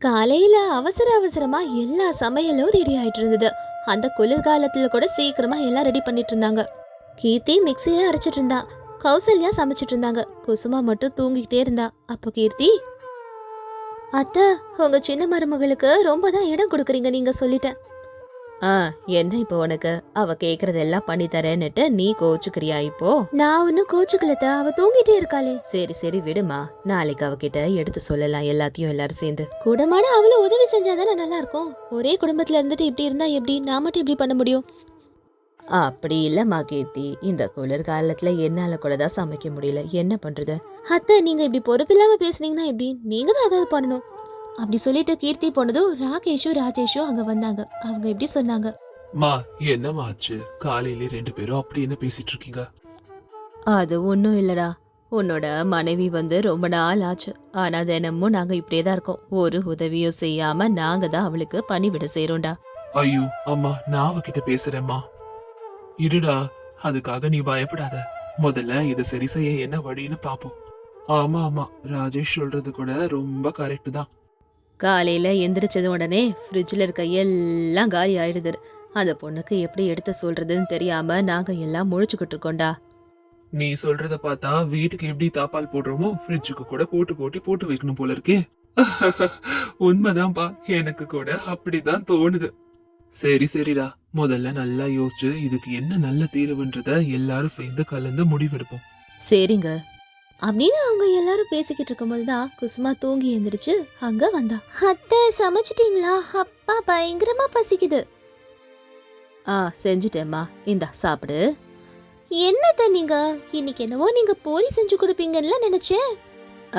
காலையில அவசர அவசரமா எல்லா சமையலும் ரெடி ஆயிட்டு இருந்தது. அந்த குளிர்காலத்துல கூட சீக்கிரமா எல்லாம் ரெடி பண்ணிட்டு இருந்தாங்க. கீர்த்தி மிக்சியில அரைச்சிட்டு இருந்தா. கௌசல்யா சமைச்சிட்டு இருந்தாங்க. குசுமா மட்டும் தூங்கிக்கிட்டே இருந்தா. அப்போ கீர்த்தி, அத்தை, உங்க சின்ன மருமகளுக்கு ரொம்ப தான் இடம் கொடுக்குறீங்க நீங்க, சொல்லிட்டேன். ஆ, என்ன இப்போ உனக்கு? அவ கேக்குறதெல்லாம் பண்ணி தரேன்னுட்டு நீ கோச்சுக்கிறியா இப்போ? நான் ஒன்னும் கோச்சுக்கலத்த, அவ தூங்கிட்டே இருக்காளே. சரி சரி விடுமா, நாளைக்கு அவகிட்ட எடுத்து சொல்லலாம் எல்லாத்தையும் எல்லாரும் சேர்ந்து. கூடமான அவளும் உதவி செஞ்சாதானே நல்லா இருக்கும். ஒரே குடும்பத்துல இருந்துட்டு இப்படி இருந்தா எப்படி? நான் மட்டும் இப்படி பண்ண முடியும்? அப்படி இல்லம்மா கீர்த்தி, இந்த குளிர்காலத்துல என்னால கூட தான் சமைக்க முடியல, என்ன பண்றது? அத்தை, நீங்க இப்படி பொறுப்பில்லாம பேசுனீங்கன்னா எப்படி? நீங்க தான் ஏதாவது பண்ணணும். அப்படி சொல்லிட்டு கீர்த்தி போனதும் ராகேஷும் ராஜேஷும் அங்க வந்தாங்க. அவங்க எப்படி சொன்னாங்க, மா என்னம்மா ஆச்சு? காலையில ரெண்டு பேரும் அப்படி என்ன பேசிட்டு இருக்கீங்க? அது ஒன்றும் இல்லடா, உன்னோட மனைவி வந்து ரொம்ப நாள் ஆச்சு. ஆனா தினமும் நாங்க இப்படியே தான் இருக்கோம். ஒரு உதவியும் செய்யாம நாங்க தான் அவளுக்கு பணிவிட செய்யறோம்டா. ஐயோ அம்மா, நான் அவகிட்ட பேசுறேம்மா. இருடா, அதுக்காக நீ பயப்படாத. முதல்ல இதை சரி செய்ய என்ன வழின்னு பாப்போம். ஆமா ஆமா, ராஜேஷ் சொல்றது கூட ரொம்ப கரெக்ட் தான். காலையில எந்திரிச்சது உடனே ஃப்ரிட்ஜில் இருக்க எல்லாம் காலி ஆயிடுது. அந்த பொண்ணுக்கு எப்படி எடுத்து சொல்றதுன்னு தெரியாம நாங்க எல்லாம் முழிச்சுக்கிட்டு இருக்கோம்டா. நீ சொல்றத பார்த்தா வீட்டுக்கு எப்படி தாப்பால் போடுறோமோ ஃப்ரிட்ஜுக்கு கூட போட்டு போட்டு போட்டு வைக்கணும் போல இருக்கே. உண்மைதான்பா, எனக்கு கூட அப்படிதான் தோணுது. சரி சரிடா, முதல்ல நல்லா யோசிச்சு இதுக்கு என்ன நல்ல தீர்வுன்றத எல்லாரும் சேர்ந்து கலந்து முடிவெடுப்போம். சரிங்க அப்படின்னு அவங்க எல்லாரும் பேசிக்கிட்டு இருக்கும்போது தான் குசுமா தூங்கி எந்திரிச்சு அங்க வந்தா. அத்தை, சமைச்சிட்டீங்களா? அப்பா, பயங்கரமா பசிக்குது. செஞ்சுட்டேம்மா, இந்தா சாப்பிடு. என்னத்த நீங்க இன்னைக்கு என்னவோ நீங்க போலி செஞ்சு கொடுப்பீங்கன்னு நினைச்சேன்.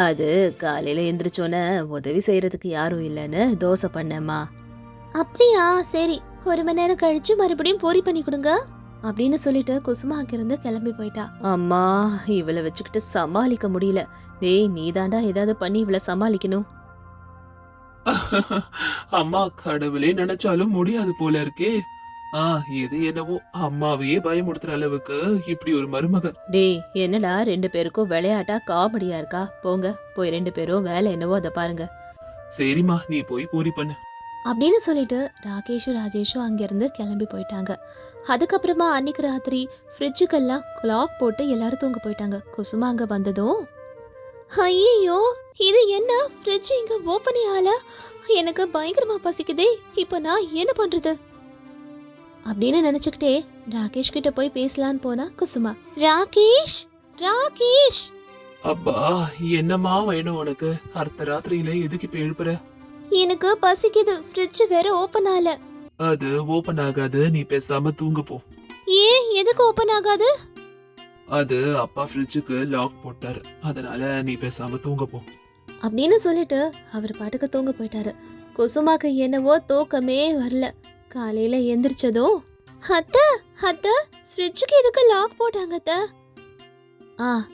அது காலையில எந்திரிச்சோன்னே உதவி செய்யறதுக்கு யாரும் இல்லைன்னு தோசை பண்ணேம்மா. அப்படியா? சரி, ஒரு மணி நேரம் கழிச்சு மறுபடியும் பொரி பண்ணி கொடுங்க அப்படின்னு சொல்லிட்டு குசுமா அங்கிருந்து கிளம்பி போயிட்டா. அம்மா, இவளை வச்சுக்கிட்டு சமாளிக்க முடியல. டேய், நீதாண்டா ஏதாவது பண்ணி இவளை சமாளிக்கணும். அம்மா, கடவுளே நினைச்சாலும் முடியாது போல இருக்கே. எது என்னவோ, அம்மாவையே பயமுடுத்துற அளவுக்கு இப்படி ஒரு மருமகன். டேய், என்னடா ரெண்டு பேருக்கும் விளையாட்டா காமெடியா இருக்கா? போங்க, போய் ரெண்டு பேரும் வேலை என்னவோ அதை பாருங்க. சரிம்மா, நீ போய் பூரி பண்ணு அப்படின்னு சொல்லிட்டு ராகேஷும் ராஜேஷும் அங்கிருந்து கிளம்பி போயிட்டாங்க. அதுக்கப்புறமா அன்னைக்கு ராத்திரி ஃப்ரிட்ஜுக்கெல்லாம் லாக் போட்டு எல்லாரும் தூங்க போயிட்டாங்க. குசுமா அங்க வந்ததும், ஐயோ, இது என்ன? ஃப்ரிட்ஜ் இங்க ஓப்பனே ஆல. எனக்கு பயங்கரமா பசிக்குதே, இப்போ நான் என்ன பண்றது அப்படின்னு நினைச்சுக்கிட்டே ராகேஷ் கிட்ட போய் பேசலான்னு போனா குசுமா. ராகேஷ், ராகேஷ். அப்பா, என்னம்மா வேணும் உனக்கு? அடுத்த ராத்திரியில எதுக்கு இப்ப எழுப்புற? எனக்கு பசிக்குது, ஃப்ரிட்ஜ் வேற ஓபன் ஆல. அது ஓபன் ஆகாது, நீ பேசாம தூங்க போ. ஏன், எதுக்கு ஓபன் ஆகாது? அது அப்பா ஃப்ரிட்ஜுக்கு லாக் போட்டாரு, அதனால நீ பேசாம தூங்க போ அப்படின்னு சொல்லிட்டு அவர் பாட்டுக்கு தூங்க போயிட்டாரு. குசுமாக்கு என்னவோ தூக்கமே வரல. காலையில எந்திரிச்சதும், அத்தை, அத்தை, ஃப்ரிட்ஜுக்கு எதுக்கு லாக் போட்டாங்க அத்தை?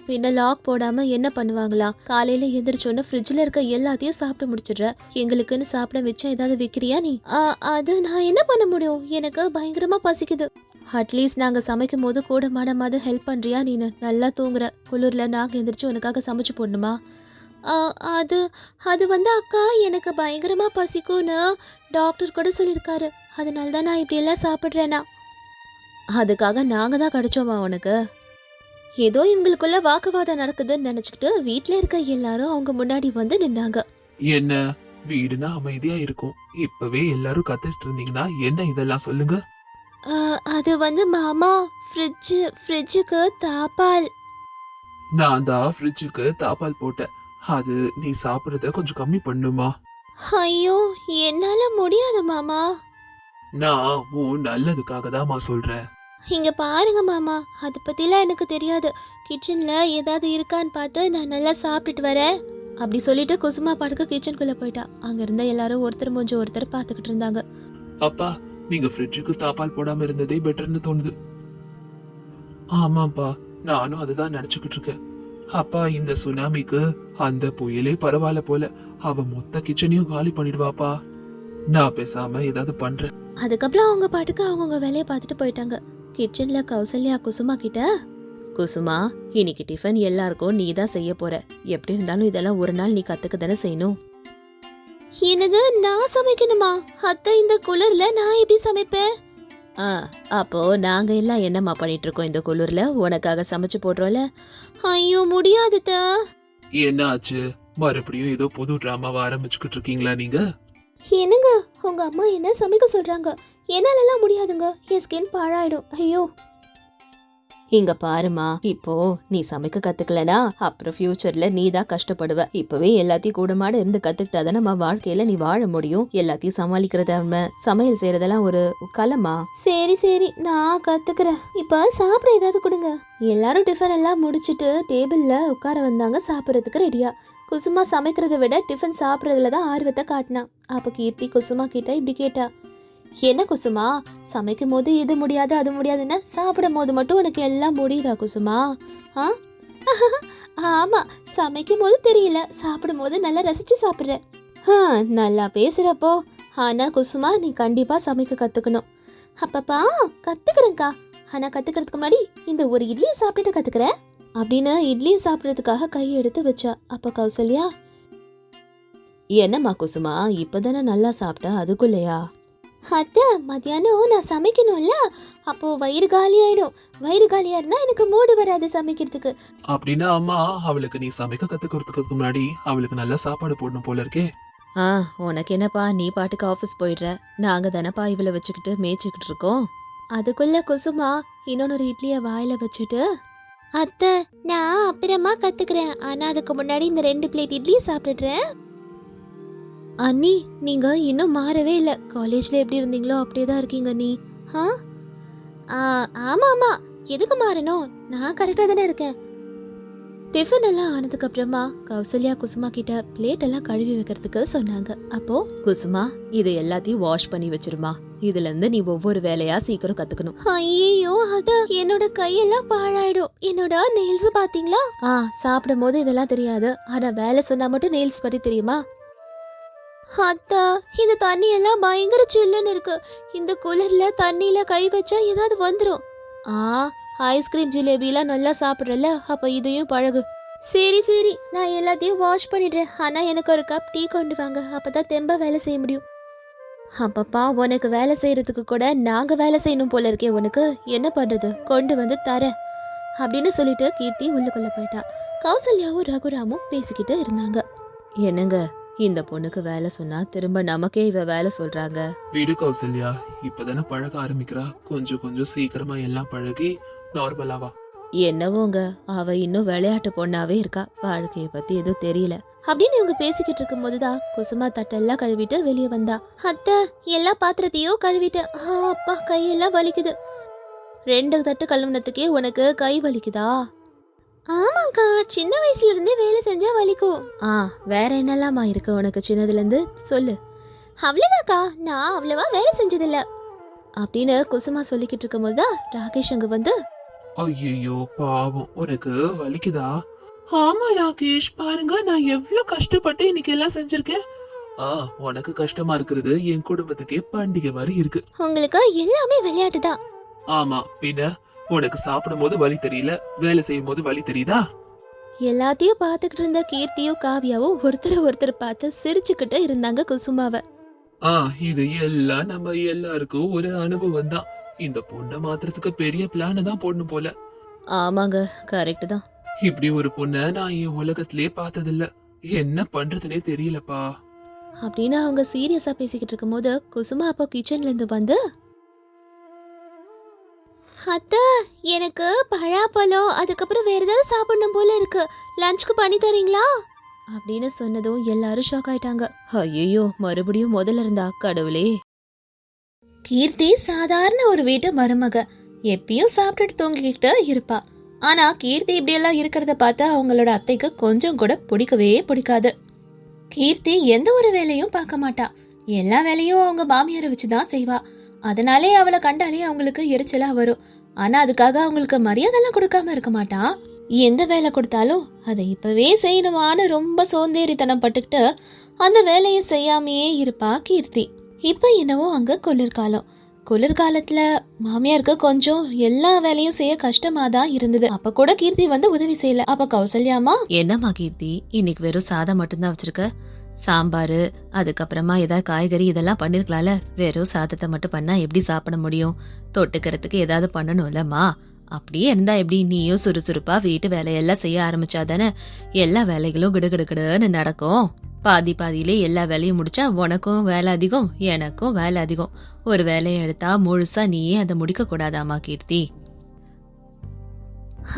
பின்ன லாக் போடாம என்ன பண்ணுவாங்களா? காலையில எந்திரிச்சோன்னு ஃப்ரிட்ஜ்ல இருக்க எல்லாத்தையும் சாப்பிட்டு முடிச்சிடுற. எங்களுக்குன்னு சாப்பிட மிச்சம் ஏதாவது விக்கிறியா நீ? அது நான் என்ன பண்ண முடியும்? எனக்கு பயங்கரமா பசிக்குது. அட்லீஸ்ட் நாங்க சமைக்கும் போது கூட மாடமாவது ஹெல்ப் பண்றியா? நீனு நல்லா தூங்குற. குளிர்ல நாங்க எந்திரிச்சு உனக்காக சமைச்சு போடணுமா? அது அது வந்து அக்கா, எனக்கு பயங்கரமா பசிக்கும்னு டாக்டர் கூட சொல்லியிருக்காரு. அதனால தான் நான் இப்படி எல்லாம் சாப்பிட்றேனா. அதுக்காக நாங்க தான் கிடைச்சோமா உனக்கு? ஏதோ இவங்களுக்குள்ள வாக்குவாதம் நடக்குதுன்னு நினைச்சுக்கிட்டு வீட்ல இருக்க எல்லாரும் அவங்க முன்னாடி வந்து நின்னாங்க. என்ன, வீடுனா அமைதியா இருக்கும், இப்பவே எல்லாரும் கத்திட்டு இருந்தீங்கன்னா என்ன இதெல்லாம் சொல்லுங்க. அது வந்து மாமா, ஃப்ரிட்ஜுக்கு தாப்பால். நான் தான் ஃப்ரிட்ஜுக்கு தாப்பால் போட்டேன். அது நீ சாப்பிடுறத கொஞ்சம் கம்மி பண்ணுமா? ஐயோ, என்னால முடியாது மாமா. நான் உன் நல்லதுக்காக தான்மா சொல்றேன். இங்க பாருங்க மாமா, அதை பத்திலாம் எனக்கு தெரியாது. கிச்சன்ல ஏதாவது இருக்கான்னு பார்த்து நான் நல்லா சாப்பிட்டுட்டு வரேன் அப்படி சொல்லிட்டு குசுமா பாட்டுக்கு கிச்சனுக்குள்ள போயிட்டா. அங்க இருந்த எல்லாரும் ஒருத்தர் மூஞ்சி ஒருத்தர் பாத்துக்கிட்டு இருந்தாங்க. அப்பா, நீங்க ஃப்ரிட்ஜுக்கு தாப்பால் போடாம இருந்ததே பெட்டர்னு தோணுது. ஆமாப்பா, நானும் அதுதான் நினைச்சுக்கிட்டு இருக்கேன். அப்பா, இந்த சுனாமிக்கு அந்த புயலே பரவாயில்ல போல, அவ மொத்த கிச்சனையும் காலி பண்ணிடுவாப்பா. நான் பேசாம ஏதாவது பண்றேன். அதுக்கப்புறம் அவங்க பாட்டுக்கு அவங்கவுங்க வேலையை பார்த்துட்டு போயிட்டாங்க. கிச்சன்ல கௌசல்யா குசுமா கிட்ட, குசுமா, இன்னைக்கு டிஃபன் எல்லாருக்கும் நீ தான் செய்ய போற. எப்படி இருந்தாலும் இதெல்லாம் ஒரு நாள் நீ கத்துக்க தானே செய்யணும். என்னது, நான் சமைக்கணுமா? அத்தை, இந்த குளிர்ல நான் எப்படி சமைப்பேன்? அப்போ நாங்க எல்லாம் என்னம்மா பண்ணிட்டு இருக்கோம் இந்த குளிர்ல? உனக்காக சமைச்சு போடுறோம்ல. ஐயோ, முடியாது அத்தை. என்ன ஆச்சு? மறுபடியும் ஏதோ புது டிராமாவை ஆரம்பிச்சுக்கிட்டு இருக்கீங்களா நீங்க? என்னங்க, உங்க அம்மா என்ன சமைக்க சொல்றாங்க? என்னாலலாம் முடியாதுங்க, என் ஸ்கின் பாழாயிடும். ஐயோ, இங்க பாருமா, இப்போ நீ சமைக்க கத்துக்கலனா அப்புறம் ஃபியூச்சர்ல நீ தான் கஷ்டப்படுவ. இப்பவே எல்லாத்தையும் கூடமாட இருந்து கத்துக்கிட்டாதான் நம்ம வாழ்க்கையில நீ வாழ முடியும். எல்லாத்தையும் சமாளிக்கிறத, சமையல் செய்யறதெல்லாம் ஒரு கலமா. சரி சரி, நான் கத்துக்கிறேன். இப்ப சாப்பிட ஏதாவது கொடுங்க. எல்லாரும் டிஃபன் எல்லாம் முடிச்சிட்டு டேபிள்ல உட்கார வந்தாங்க சாப்பிடறதுக்கு ரெடியா. குசுமா சமைக்கிறத விட டிஃபன் சாப்பிட்றதுல தான் ஆர்வத்தை காட்டினா. அப்போ கீர்த்தி குசுமா கிட்ட இப்படி கேட்டா, என்ன குசுமா, சமைக்கும் போது இது முடியாது அது முடியாதுன்னு சாப்பிடும் போது மட்டும் உனக்கு எல்லாம் முடியுதா குசுமா? ஆமா, சமைக்கும் போது தெரியல, சாப்பிடும் போது நல்லா ரசிச்சு சாப்பிட்ற. நல்லா பேசுறப்போ. ஆனா குசுமா, நீ கண்டிப்பா சமைக்க கத்துக்கணும். அப்பப்பா கத்துக்கிறேன்க்கா, ஆனா கத்துக்கிறதுக்கு முன்னாடி இந்த ஒரு இட்லியை சாப்பிட்டுட்டு கத்துக்கிறேன் அப்படின்னு இட்லியை சாப்பிட்றதுக்காக கையை எடுத்து வச்சா. அப்ப கௌசல்யா, என்னம்மா குசுமா, இப்பதானே நல்லா சாப்பிட்டா, அதுக்குள்ளையா? அத்தை, மத்தியானம் நான் சமைக்கணும்ல, அப்போ வயிறு காலி ஆயிடும். வயிறு காலியா இருந்தா எனக்கு மூடு வராது சமைக்கிறதுக்கு. அப்படின்னா அம்மா, அவளுக்கு நீ சமைக்க கத்துக்கிறதுக்கு முன்னாடி அவளுக்கு நல்ல சாப்பாடு போடணும் போல இருக்கே. உனக்கு என்னப்பா, நீ பாட்டுக்கு ஆஃபீஸ் போயிடுற, நாங்க தானப்பா இவளை வச்சுக்கிட்டு மேய்ச்சிக்கிட்டு இருக்கோம். அதுக்குள்ள குசுமா இன்னொன்னு இட்லிய வாயில வச்சுட்டு, அத்தை நான் அப்புறமா கத்துக்கிறேன், ஆனா அதுக்கு முன்னாடி இந்த 2 பிளேட் இட்லியை சாப்பிட்டுடுறேன். அண்ணி, நீங்க இன்னும் மாறவே இல்லை. காலேஜ்ல எப்படி இருந்தீங்களோ அப்படியே தான் இருக்கீங்க நீ. ஆமா ஆமா, எதுக்கு மாறணும்? நான் கரெக்டா தானே இருக்கேன். டிஃபன் எல்லாம் ஆனதுக்கு அப்புறமா கௌசல்யா குசுமா கிட்ட பிளேட் எல்லாம் கழுவி வைக்கிறதுக்கு சொன்னாங்க. அப்போ குசுமா, இது எல்லாத்தையும் வாஷ் பண்ணி வச்சிருமா. இதுல இருந்து நீ ஒவ்வொரு வேலையா சீக்கிரம் கத்துக்கணும். ஐயோ, அதான் என்னோட கையெல்லாம் பாழாயிடும். என்னோட நெயில்ஸ் பாத்தீங்களா? சாப்பிடும் போது இதெல்லாம் தெரியாது, ஆனா வேலை சொன்னா மட்டும் நெயில்ஸ் பத்தி தெரியுமா? அத்தா, இந்த தண்ணி எல்லாம் பயங்கர சில்லுன்னு இருக்கு. இந்த குளிர்ல தண்ணியில கை வச்சா ஏதாவது வந்துரும். ஐஸ்கிரீம் ஜிலேபிலாம் நல்லா சாப்பிட்றல, அப்ப இதையும் பழகு. சரி சரி, நான் எல்லாத்தையும் வாஷ் பண்ணிடுறேன். ஆனா எனக்கு ஒரு கப் டீ கொண்டு வாங்க, அப்பதான் தெம்ப வேலை செய்ய முடியும். அப்பப்பா, உனக்கு வேலை செய்யறதுக்கு கூட நாங்க வேலை செய்யணும் போல இருக்கே. உனக்கு என்ன பண்றது, கொண்டு வந்து தரேன் அப்படின்னு சொல்லிட்டு கீர்த்தி உள்ளுக்குள்ள போயிட்டா. கௌசல்யாவும் ரகுராமும் பேசிக்கிட்டு இருந்தாங்க. என்னங்க, இந்த பொண்ணுக்கு வேலை சொன்னா திரும்ப நமக்கே இவ வேலை சொல்றாங்க. வீடு கௌசல்யா, இப்பதானே பழக ஆரம்பிக்கிறா. கொஞ்சம் கொஞ்சம் சீக்கிரமா எல்லாம் பழகி நார்மலாவா. என்னவோங்க, அவ இன்னும் விளையாட்டு பொண்ணாவே இருக்கா, வாழ்க்கைய பத்தி எதுவும் தெரியல அப்படின்னு இவங்க பேசிக்கிட்டு இருக்கும் போதுதான் குசுமா தட்டெல்லாம் கழுவிட்டு வெளியே வந்தா. அத்தை, எல்லா பாத்திரத்தையும் கழுவிட்டு. அப்பா, கையெல்லாம் வலிக்குது. 2 தட்டு கழுவுனதுக்கே உனக்கு கை வலிக்குதா? ஆமாக்கா, சின்ன வயசுல இருந்தே வேலை செஞ்சா வலிக்கும். வேற என்னெல்லாமா இருக்கு உனக்கு சின்னதுல இருந்து, சொல்லு. அவ்வளவுதாக்கா, நான் அவ்வளவா வேலை செஞ்சதில்ல அப்படின்னு குசுமா சொல்லிக்கிட்டு இருக்கும் போதுதான் ராகேஷ் அங்க வந்து, ஐயோ பாவம், உனக்கு வலிக்குதா? ஆமா ராகேஷ், பாருங்க நான் எவ்வளவு கஷ்டப்பட்டு இன்னைக்கு எல்லாம் செஞ்சிருக்கேன். உனக்கு கஷ்டமா இருக்கிறது என் குடும்பத்துக்கே பண்டிகை மாதிரி இருக்கு. உங்களுக்கு எல்லாமே விளையாட்டு தான். ஆமா, பின்ன உனக்கு சாப்பிடும் போது வலி தெரியல, வேலை செய்யும் போது வலி தெரியுதா? எல்லாத்தையும் பாத்துக்கிட்டு இருந்த கீர்த்தியும் காவியாவும் ஒருத்தர் பார்த்து சிரிச்சுக்கிட்டு இருந்தாங்க குசுமாவ. இது எல்லாம் நம்ம எல்லாருக்கும் ஒரு அனுபவம் தான். இந்த பொண்ணை மாத்துறதுக்கு பெரிய பிளான தான் போடணும் போல. ஆமாங்க, கரெக்ட் தான். இப்படி ஒரு பொண்ணை நான் என் உலகத்திலே பார்த்ததில்ல. என்ன பண்றதுனே தெரியலப்பா அப்படின்னு அவங்க சீரியஸா பேசிக்கிட்டு இருக்கும் போது குசுமா அப்போ கிச்சன்ல இருந்து வந்து, அத்தை, எனக்கு பழாப்பழம், அதுக்கப்புறம் வேற ஏதாவது சாப்பிடணும் போல இருக்கு, லஞ்சுக்கு பண்ணி தரீங்களா அப்படின்னு சொன்னதும் எல்லாரும் ஷாக் ஆயிட்டாங்க. ஐயோ, மறுபடியும் முதல்ல இருந்தா, கடவுளே. கீர்த்தி சாதாரண ஒரு வீட்டு மருமக, எப்பயும் சாப்பிட்டுட்டு தூங்கிக்கிட்டு இருப்பா. ஆனா கீர்த்தி இப்படி எல்லாம் இருக்கிறத பார்த்து அவங்களோட அத்தைக்கு கொஞ்சம் கூட பிடிக்கவே பிடிக்காது. கீர்த்தி எந்த ஒரு வேலையும் பார்க்க மாட்டா, எல்லா வேலையும் அவங்க மாமியாரை வச்சுதான் செய்வா. அதனாலே அவளை கண்டாலே அவங்களுக்கு எரிச்சலா வரும். ஆனா அதுக்காக அவங்களுக்கு மரியாதைலாம் கொடுக்காம இருக்க மாட்டா. எந்த வேலை கொடுத்தாலும் அதை இப்பவே செய்யணுமான்னு ரொம்ப சோந்தேறித்தனம் பட்டுக்கிட்டு அந்த வேலையை செய்யாமையே இருப்பா கீர்த்தி. இப்ப என்னவோ அங்க குளிர்காலத்துல மாமியாருக்கு கொஞ்சம் எல்லா வேலையும் செய்ய கஷ்டமா தான் இருந்தது. அப்ப கூட கீர்த்தி வந்து உதவி செய்யல. அப்ப கௌசல்யாமா, என்னம்மா கீர்த்தி, இன்னைக்கு வெறும் சாதம் மட்டும்தான் வச்சிருக்க, சாம்பார், அதுக்கப்புறமா ஏதாவது காய்கறி இதெல்லாம் பண்ணிருக்கலாம்ல. வெறும் சாதத்தை மட்டும் பண்ணா எப்படி சாப்பிட முடியும்? தொட்டுக்கிறதுக்கு ஏதாவது பண்ணணும்லம்மா. அப்படியே இருந்தா எப்படி? நீயும் சுறுசுறுப்பா வீட்டு வேலையெல்லாம் செய்ய ஆரம்பிச்சாதானே எல்லா வேலைகளும் கிடுகிடுகிடுன்னு நடக்கும். பாதி பாதியிலே எல்லா வேலையும் முடிச்சா உனக்கும் வேலை அதிகம், எனக்கும் வேலை அதிகம். ஒரு வேலையை எடுத்தா முழுசா நீயே அதை முடிக்க கூடாதாமா கீர்த்தி?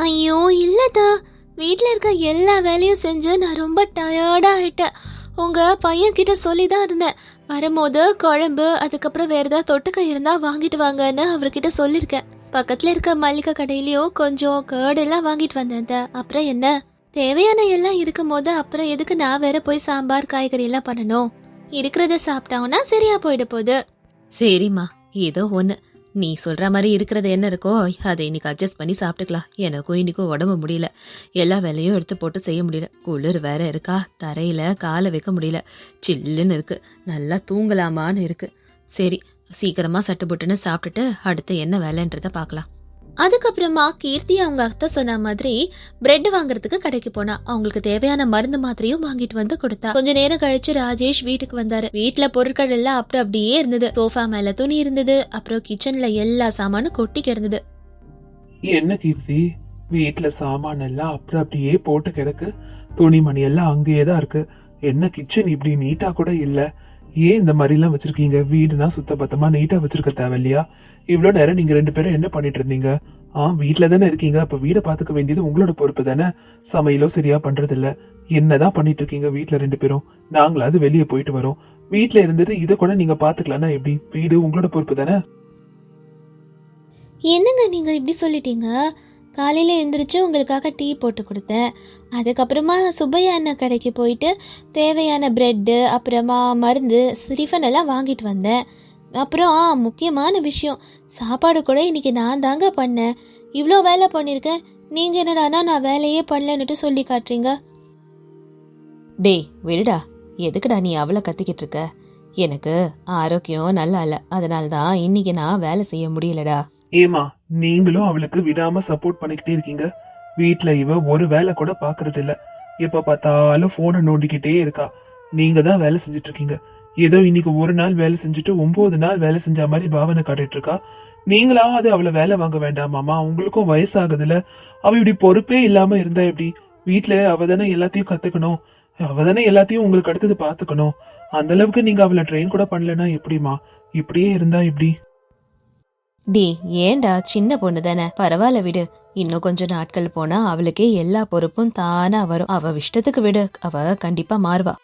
ஐயோ இல்லதா, வீட்டில் இருக்க எல்லா வேலையும் செஞ்சு நான் ரொம்ப டயர்டா ஆயிட்டேன். உங்க பையன் கிட்ட சொல்லி தான் இருந்தேன், வரும்போது குழம்பு அதுக்கப்புறம் வேற ஏதாவது தொட்டுக்க இருந்தா வாங்கிட்டு வாங்கன்னு அவர்கிட்ட சொல்லியிருக்கேன். பக்கத்துல இருக்க மல்லிகை கடையிலயும் கொஞ்சம் கேர்டெல்லாம் வாங்கிட்டு வந்தேன். அப்புறம் என்ன, தேவையான எல்லாம் இருக்கும் போது அப்புறம் எதுக்கு நான் வேற போய் சாம்பார் காய்கறி எல்லாம் பண்ணணும்? இருக்கிறத சாப்பிட்டாங்கன்னா சரியா போயிட போகுது. சரிம்மா, ஏதோ ஒண்ணு. நீ சொல்ற மாதிரி இருக்கிறது என்ன இருக்கோ அதை இன்னைக்கு அட்ஜஸ்ட் பண்ணி சாப்பிட்டுக்கலாம். எனக்கும் இன்னைக்கும் உடம்பு முடியல, எல்லா வேலையும் எடுத்து போட்டு செய்ய முடியல. குளிர் வேற இருக்கா, தரையில காலை வைக்க முடியல, சில்லுன்னு இருக்கு. நல்லா தூங்கலாமான்னு இருக்கு. சரி, சீக்கிரமா சட்டுப்புட்டுன்னு சாப்பிட்டுட்டு அடுத்து என்ன வேலைன்றத பார்க்கலாம். அதுக்கப்புறமா கீர்த்தி அவங்க அத்தை சொன்ன மாதிரி பிரெட் வாங்குறதுக்கு கடைக்கு போனா. அவங்களுக்கு தேவையான மருந்து மாத்திரையும் வாங்கிட்டு வந்து கொடுத்தா. கொஞ்ச நேரம் கழிச்சு ராஜேஷ் வீட்டுக்கு வந்தாரு. வீட்டுல பொருட்கள் எல்லாம் அப்படியே இருந்தது. சோஃபா மேல துணி இருந்தது, அப்புறம் கிச்சன்ல எல்லா சாமானும் கொட்டி கிடந்தது. என்ன கீர்த்தி, வீட்டுல சாமான் எல்லாம் அப்படியே போட்டு கிடக்கு, துணிமணி எல்லாம் அங்கேயே தான் இருக்கு. என்ன கிச்சன் இப்படி நீட்டா கூட இல்ல? ஏன் இந்த மாதிரி எல்லாம் வச்சிருக்கீங்க? வீடுனா சுத்த பத்தமா நீட்டா வச்சிருக்க தேவையில்லையா? இவ்வளவு நேரம் நீங்க 2 பேரும் என்ன பண்ணிட்டு இருந்தீங்க? வீட்டுல தானே இருக்கீங்க, அப்ப வீட பாத்துக்க வேண்டியது உங்களோட பொறுப்பு தானே. சமையலோ சரியா பண்றது இல்ல, என்னதான் பண்ணிட்டு இருக்கீங்க வீட்டுல 2 பேரும்? நாங்களாவது வெளியே போயிட்டு வரோம், வீட்டுல இருந்தது இதை கூட நீங்க பாத்துக்கலாம்னா எப்படி? வீடு உங்களோட பொறுப்பு தானே. என்னங்க நீங்க இப்படி சொல்லிட்டீங்க? காலையில எந்திரிச்சு உங்களுக்காக டீ போட்டு கொடுத்தேன். அதுக்கப்புறமா சுப்பையா அண்ணன் கடைக்கு போயிட்டு தேவையான பிரெட்டு அப்புறமா மருந்து டிஃபன் எல்லாம் வாங்கிட்டு வந்தேன். அப்புறம் முக்கியமான விஷயம், சாப்பாடு கூட இன்னைக்கு நான் தாங்க பண்ணேன். இவ்வளோ வேலை பண்ணியிருக்கேன், நீங்கள் என்னடானா நான் வேலையே பண்ணலன்னுட்டு சொல்லி காட்டுறீங்க. டேய் விடுடா, எதுக்குடா நீ அவ்வளோ கத்திக்கிட்டு இருக்க? எனக்கு ஆரோக்கியம் நல்லா இல்லை, அதனால தான் இன்னைக்கு நான் வேலை செய்ய முடியலடா. ஏமா, நீங்களும் அவளுக்கு விடாம சப்போர்ட் பண்ணிக்கிட்டே இருக்கீங்க. வீட்டுல இவ ஒரு வேலை கூட பாக்குறது இல்ல, எப்ப பார்த்தாலும் போனை நோண்டிக்கிட்டே இருக்கா. நீங்க தான் வேலை செஞ்சுட்டு இருக்கீங்க. ஏதோ இன்னைக்கு ஒரு நாள் வேலை செஞ்சுட்டு 9 நாள் வேலை செஞ்ச மாதிரி பாவனை காட்டிட்டு இருக்கா. நீங்களாவது அவளை வேலை வாங்க வேண்டாமாமா? உங்களுக்கும் வயசாகுதுல. அவ இப்படி பொறுப்பே இல்லாம இருந்தா எப்படி? வீட்டுல அவதானே எல்லாத்தையும் கத்துக்கணும், அவதானே எல்லாத்தையும் உங்களுக்கு அடுத்தது பாத்துக்கணும். அந்த அளவுக்கு நீங்க அவளை ட்ரெயின் கூட பண்ணலன்னா எப்படிமா? இப்படியே இருந்தா எப்படி? டி ஏண்டா, சின்ன பொண்ணு தானே, பரவாயில்ல விடு. இன்னும் கொஞ்சம் நாட்கள் போனா அவளுக்கே எல்லா பொறுப்பும் தானா வரும். அவ இஷ்டத்துக்கு விடு, அவ கண்டிப்பா மாறுவா.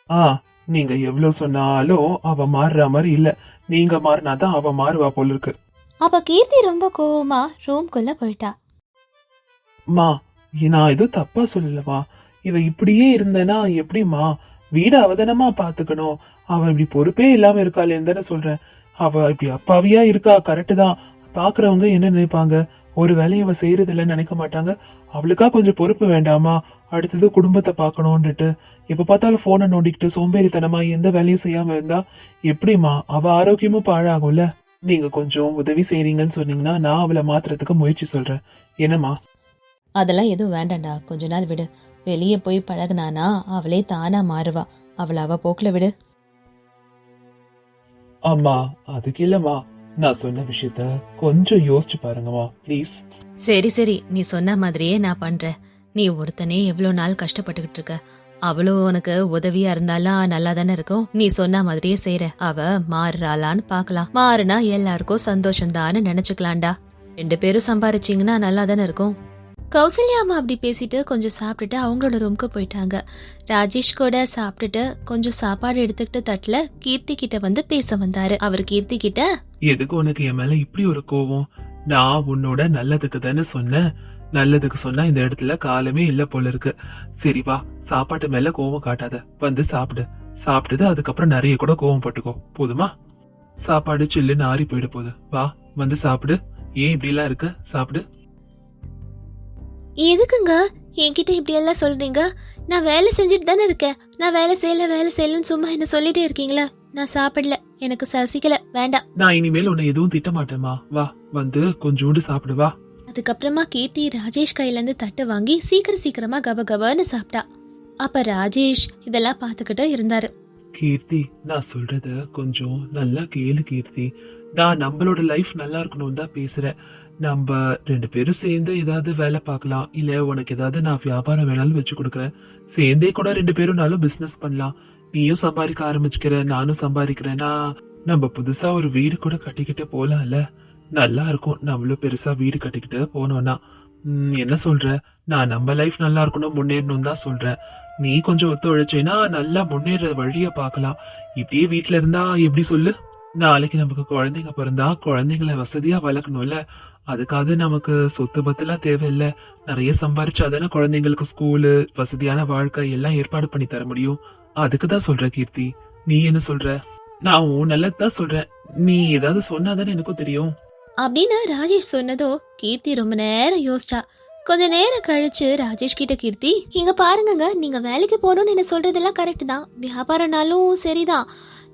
நீங்க எவ்வளவு சொன்னாலும் அவ மாறுற மாதிரி இல்ல. நீங்க மாறினாதான் அவ மாறுவா போல இருக்கு. அப்ப கீர்த்தி ரொம்ப கோவமா ரூம்குள்ள போயிட்டா. மா, நான் எதுவும் தப்பா சொல்லலமா. இவ இப்படியே இருந்தேனா எப்படிமா? வீட அவதானமா பாத்துக்கணும். அவ இப்படி பொறுப்பே இல்லாம இருக்காளேன்னு தானே சொல்றேன். அவ இப்படி அப்பாவியா இருக்கா, கரெக்டு தான். பாக்குறவங்க என்ன நினைப்பாங்க? ஒரு வேலையை அவ செய்யறது இல்லைன்னு நினைக்க மாட்டாங்க. அவளுக்கா கொஞ்சம் பொறுப்பு வேண்டாமா? அடுத்தது குடும்பத்தை பாக்கணும்னுட்டு எப்ப பார்த்தாலும் போனை நோண்டிக்கிட்டு சோம்பேறித்தனமா எந்த வேலையும் செய்யாம இருந்தா எப்படிமா? அவ ஆரோக்கியமும் பாழாகும்ல. நீங்க கொஞ்சம் உதவி செய்றீங்கன்னு சொன்னீங்கன்னா நான் அவளை மாத்துறதுக்கு முயற்சி சொல்றேன். என்னம்மா? அதெல்லாம் எதுவும் வேண்டாம்டா, கொஞ்ச நாள் விடு. வெளியே போய் பழகுனானா அவளே தானா மாறுவா. அவளை அவ போக்குல விடு. அம்மா, அதுக்கு இல்லம்மா, நான் சொன்ன விஷயத்த கொஞ்சம் யோசிச்சு பாருங்கம்மா ப்ளீஸ். சரி சரி, நீ சொன்ன மாதிரியே நான் பண்றேன். நீ ஒருத்தனே எவ்வளோ நாள் கஷ்டப்பட்டுக்கிட்டு இருக்க, அவளும் உனக்கு உதவியா இருந்தாலும் நல்லா தானே இருக்கும். நீ சொன்ன மாதிரியே செய்யற. அவ மாறுறாளான்னு பாக்கலாம். மாறுனா எல்லாருக்கும் சந்தோஷம்தான்னு நினைச்சுக்கலாம்டா. 2 பேரும் சம்பாரிச்சிங்கன்னா நல்லா தானே இருக்கும். கௌசல்யா அம்மா அப்படி பேசிட்டு கொஞ்சம் சாப்பிட்டுட்டு அவங்களோட ரூமுக்கு போயிட்டாங்க. ராஜேஷ் கூட சாப்பிட்டுட்டு கொஞ்சம் சாப்பாடு எடுத்துக்கிட்டு தட்டுல கீர்த்தி கிட்ட வந்து பேச வந்தாரு. அவர் கீர்த்தி கிட்ட, எதுக்கு உனக்கு என் மேல இப்படி ஒரு கோவம்? நான் உன்னோட நல்லதுக்கு தானே சொன்னேன். நல்லதுக்கு சொன்னா இந்த இடத்துல காலமே இல்ல போல இருக்கு. சரி வா, சாப்பாட்டு மேல கோவம் காட்டாத, வந்து சாப்பிடு. சாப்பிட்டது அதுக்கப்புறம் நிறைய கூட கோவம் பட்டுக்கோ, போதுமா? சாப்பாடு சில்லுன்னு ஆறி போயிட போகுது. வா, வந்து சாப்பிடு. ஏன் இப்படி எல்லாம் இருக்க? சாப்பிடு. எதுக்குங்க என்கிட்ட இப்படி எல்லாம் சொல்றீங்க? நான் வேலை செஞ்சுட்டு தானே இருக்கேன். நான் வேலை செய்யலன்னு சும்மா என்ன சொல்லிட்டே இருக்கீங்களா? நான் சாப்பிடல, எனக்கு சசிக்கல, வேண்டாம். நான் இனிமேல் உன்னை எதுவும் திட்ட மாட்டேமா. வா, வந்து கொஞ்சோண்டு சாப்பிடு வா. அதுக்கப்புறமா கீர்த்தி ராஜேஷ் கையில இருந்து தட்டு வாங்கி சீக்கிரமா கபகபன்னு சாப்பிட்டா. அப்ப ராஜேஷ் இதெல்லாம் பாத்துக்கிட்டு இருந்தாரு. கீர்த்தி, நான் சொல்றத கொஞ்சம் நல்லா கேளு கீர்த்தி. நான் நம்மளோட லைஃப் நல்லா இருக்கணும்னு தான் பேசுறேன். நம்ம ரெண்டு பேரும் சேர்ந்து ஏதாவது வேலை பார்க்கலாம், இல்ல உனக்கு ஏதாவது நான் வியாபாரம் வேணாலும் வச்சு கொடுக்குறேன். சேர்ந்தே கூட ரெண்டு பேரும்னாலும் பிசினஸ் பண்ணலாம். நீயும் சம்பாதிக்க ஆரம்பிச்சுக்கிற, நானும் சம்பாதிக்கிறேன்னா நம்ம புதுசா ஒரு வீடு கூட கட்டிக்கிட்டு போலாம்ல. நல்லா இருக்கும் நம்மளும் பெருசா வீடு கட்டிக்கிட்டு போனோம்னா. என்ன சொல்ற? நான் நம்ம லைஃப் நல்லா இருக்கணும், முன்னேறணும் தான் சொல்றேன். நீ கொஞ்சம் ஒத்துழைச்சேன்னா நல்லா முன்னேற வழிய பார்க்கலாம். இப்படியே வீட்ல இருந்தா எப்படி சொல்லு? நாளைக்கு நமக்கு குழந்தைங்க பிறந்தா குழந்தைங்களை வசதியா வளர்க்கணும்ல. அதுக்காக நமக்கு சொத்து பத்துலாம் தேவையில்ல. நிறைய சம்பாரிச்சாதானே குழந்தைங்களுக்கு ஸ்கூலு, வசதியான வாழ்க்கை எல்லாம் ஏற்பாடு பண்ணி தர முடியும். அதுக்கு தான் சொல்ற கீர்த்தி. நீ என்ன சொல்ற? நான் உன் நல்லதுதான் சொல்றேன். நீ ஏதாவது சொன்னாதானே எனக்கும் தெரியும். அப்படின்னு ராஜேஷ் சொன்னதோ கீர்த்தி ரொம்ப நேரம் யோசிச்சா. கொஞ்ச நேரம் கழிச்சு ராஜேஷ் கிட்ட கீர்த்தி, இங்க பாருங்கங்க, நீங்க வேலைக்கு போகணும்னு என்ன சொல்றதெல்லாம் கரெக்ட் தான், வியாபாரம்னாலும் சரிதான்.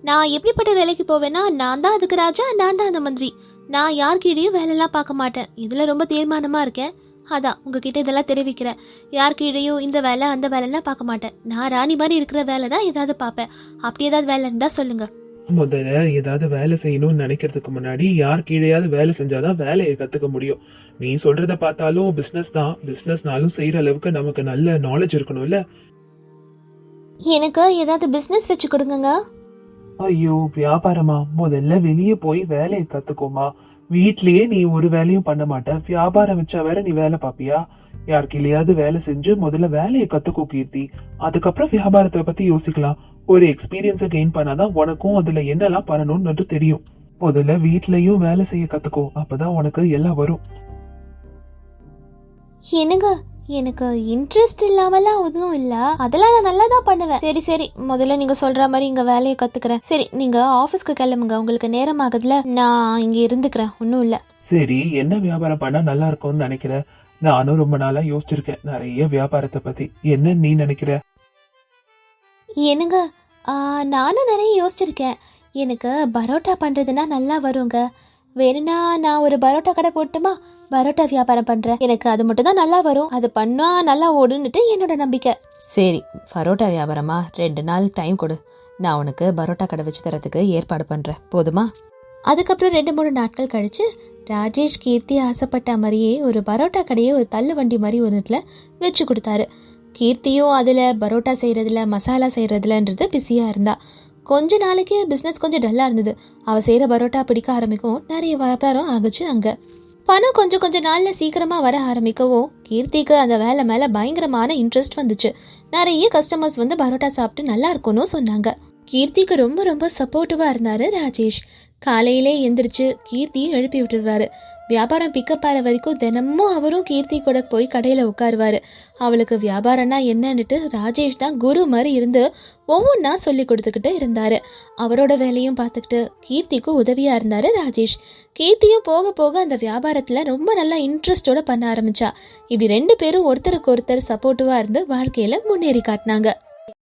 நான் எப்படிப்பட்ட வேலைக்கு போவேன்னா, நான் தான் அதுக்கு ராஜா, நான் தான் அந்த மந்திரி. நான் யார்கிட்டயும் வேலையெல்லாம் பார்க்க மாட்டேன். இதுல ரொம்ப தீர்மானமா இருக்கேன். அதான் உங்ககிட்ட இதெல்லாம் தெரிவிக்கிறேன். யார்கிட்டயும் இந்த வேலை அந்த வேலைலாம் பார்க்க மாட்டேன். நான் ராணி மாதிரி இருக்கிற வேலை தான் ஏதாவது பார்ப்பேன். அப்படி ஏதாவது வேலை இருந்தா சொல்லுங்க. முதல்ல ஏதாவது வேலை செய்யணும்னு நினைக்கிறதுக்கு முன்னாடி யார் கீழையாவது வேலை செஞ்சாதான் வேலையை கத்துக்க முடியும். நீ சொல்றத பார்த்தாலும் பிசினஸ் தான். பிசினஸ்னாலும் செய்யற அளவுக்கு நமக்கு நல்ல நாலேஜ் இருக்கணும்ல. எனக்கு ஏதாவது பிசினஸ் வச்சு கொடுங்க. ஐயோ, வியாபாரமா? முதல்ல வெளியே போய் வேலையை கத்துக்கோமா. வீட்லயே நீ ஒரு வேலையும் பண்ண மாட்ட, வியாபாரம் வச்சா வேற நீ வேலை பாப்பியா? யாருக்கிலையாவது வேலை செஞ்சு முதல்ல வேலையை கத்துக்கோ கீர்த்தி. அதுக்கப்புறம் வியாபாரத்தை பத்தி யோசிக்கலாம். ஒரு எக்ஸ்பீரியன்ஸை கெயின் பண்ணாதான் உனக்கும் அதுல என்னெல்லாம் பண்ணணும்னு தெரியும். முதல்ல வீட்லயும் வேலை செய்ய கத்துக்கோ, அப்பதான் உனக்கு எல்லாம் வரும். என்னங்க, எனக்கு இன்ட்ரெஸ்ட் இல்லாமலாம் ஒன்றும் இல்ல, அதெல்லாம் நான் நல்லா தான் பண்ணுவேன். சரி சரி, முதல்ல நீங்க சொல்ற மாதிரி இங்க வேலையை கத்துக்கிறேன். சரி, நீங்க ஆபீஸ்க்கு கிளம்புங்க, உங்களுக்கு நேரம் ஆகுதுல, நான் இங்க இருந்துக்கிறேன், ஒன்றும் இல்ல. சரி, என்ன வியாபாரம் பண்ணா நல்லா இருக்கும்னு நினைக்கிறேன்? நானும் ரொம்ப நாளா யோசிச்சிருக்கேன் நிறைய வியாபாரத்தை பத்தி. என்ன நீ நினைக்கிற? என்னங்க, நானும் நிறைய யோசிச்சிருக்கேன். எனக்கு பரோட்டா பண்றதுன்னா நல்லா வருங்க. வேணும்னா நான் ஒரு பரோட்டா கடை போட்டுமா? பரோட்டா வியாபாரம் பண்றேன். எனக்கு அது மட்டும் தான் நல்லா வரும். அது பண்ணா நல்லா ஓடுன்னுட்டு என்னோட நம்பிக்கை. சரி, பரோட்டா வியாபாரமா? 2 நாள் டைம் கொடு, நான் உனக்கு பரோட்டா கடை வச்சு தரத்துக்கு ஏற்பாடு பண்றேன், போதுமா? அதுக்கப்புறம் 2-3 நாட்கள் கழிச்சு ராஜேஷ் கீர்த்தி ஆசைப்பட்ட மாதிரியே ஒரு பரோட்டா கடையை ஒரு தள்ளு வண்டி மாதிரி ஒன்றுல வச்சு கொடுத்தாரு. கீர்த்தியும் அதில் பரோட்டா செய்கிறதுல, மசாலா செய்கிறதுலன்றது பிஸியாக இருந்தா. கொஞ்ச நாளைக்கு பிஸ்னஸ் கொஞ்சம் டல்லாக இருந்தது. அவள் செய்கிற பரோட்டா பிடிக்க ஆரம்பிக்கவும் நிறைய வியாபாரம் ஆகுச்சு. அங்கே பணம் கொஞ்சம் நாளில் சீக்கிரமாக வர ஆரம்பிக்கவும் கீர்த்திக்கு அந்த வேலை மேலே பயங்கரமான இன்ட்ரெஸ்ட் வந்துச்சு. நிறைய கஸ்டமர்ஸ் வந்து பரோட்டா சாப்பிட்டு நல்லா இருக்கும்னு சொன்னாங்க. கீர்த்திக்கு ரொம்ப ரொம்ப சப்போர்ட்டிவாக இருந்தார் ராஜேஷ். காலையிலே எந்திரிச்சு கீர்த்தியும் எழுப்பி விட்டுருவாரு. வியாபாரம் பிக்கப் ஆகிற வரைக்கும் தினமும் அவரும் கீர்த்தி கூட போய் கடையில் உட்காருவார். அவளுக்கு வியாபாரம்னா என்னன்னுட்டு ராஜேஷ் தான் குரு மாதிரி இருந்து ஒவ்வொன்றா சொல்லி கொடுத்துக்கிட்டு இருந்தார். அவரோட வேலையும் பார்த்துக்கிட்டு கீர்த்திக்கும் உதவியாக இருந்தார் ராஜேஷ். கீர்த்தியும் போக போக அந்த வியாபாரத்தில் ரொம்ப நல்லா இன்ட்ரெஸ்டோட பண்ண ஆரம்பிச்சா. இப்படி 2 பேரும் ஒருத்தருக்கு ஒருத்தர் சப்போர்ட்டிவாக இருந்து வாழ்க்கையில் முன்னேறி காட்டினாங்க.